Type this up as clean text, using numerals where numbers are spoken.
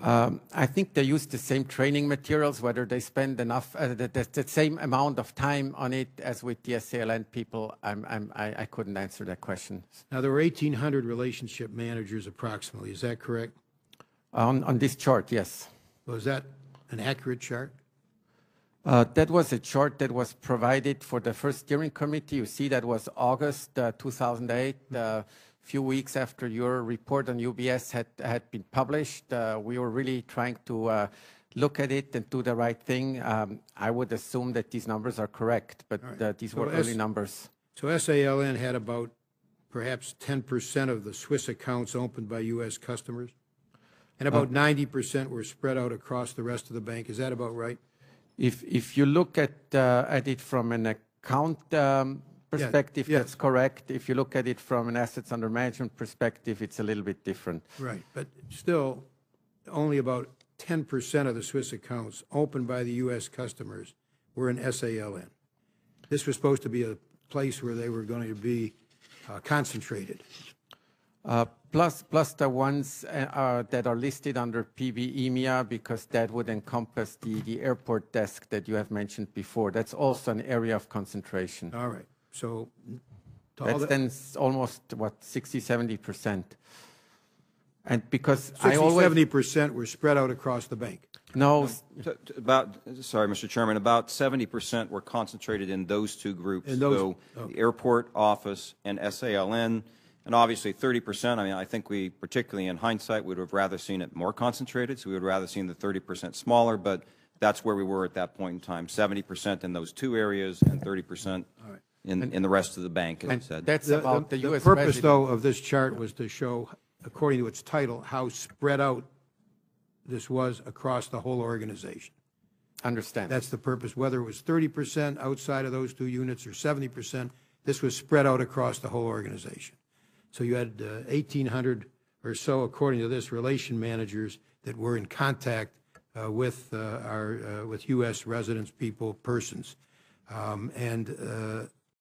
I think they use the same training materials, whether they spend enough, the same amount of time on it as with the SALN people. I couldn't answer that question. Now, there were 1,800 relationship managers approximately. Is that correct? On this chart, yes. Was that an accurate chart? That was a chart that was provided for the first steering committee. You see that was August 2008. Few weeks after your report on UBS had been published. We were really trying to look at it and do the right thing. I would assume that these numbers are correct, but these were early numbers. So SALN had about perhaps 10% of the Swiss accounts opened by U.S. customers, and about 90% were spread out across the rest of the bank. Is that about right? If you look at it from an account perspective, that's correct. If you look at it from an assets under management perspective, it's a little bit different. Right, but still, only about 10% of the Swiss accounts opened by the U.S. customers were in SALN. This was supposed to be a place where they were going to be concentrated. Plus the ones that are listed under PB EMEA, because that would encompass the airport desk that you have mentioned before. That's also an area of concentration. All right. So that's then almost, what, 60–70%. And because 70% were spread out across the bank. No. Sorry, Mr. Chairman, about 70% were concentrated in those two groups. The airport office and SALN. And obviously 30%, I mean, I think we, particularly in hindsight, would have rather seen it more concentrated. So we would rather seen the 30% smaller, but that's where we were at that point in time. 70% in those two areas and 30% in the rest of the bank, as I said. That's about the U.S. The purpose, though, of this chart was to show, according to its title, how spread out this was across the whole organization. Understand. That's the purpose. Whether it was 30% outside of those two units or 70%, this was spread out across the whole organization. So you had 1,800 or so, according to this, relation managers that were in contact with U.S. residents, persons. And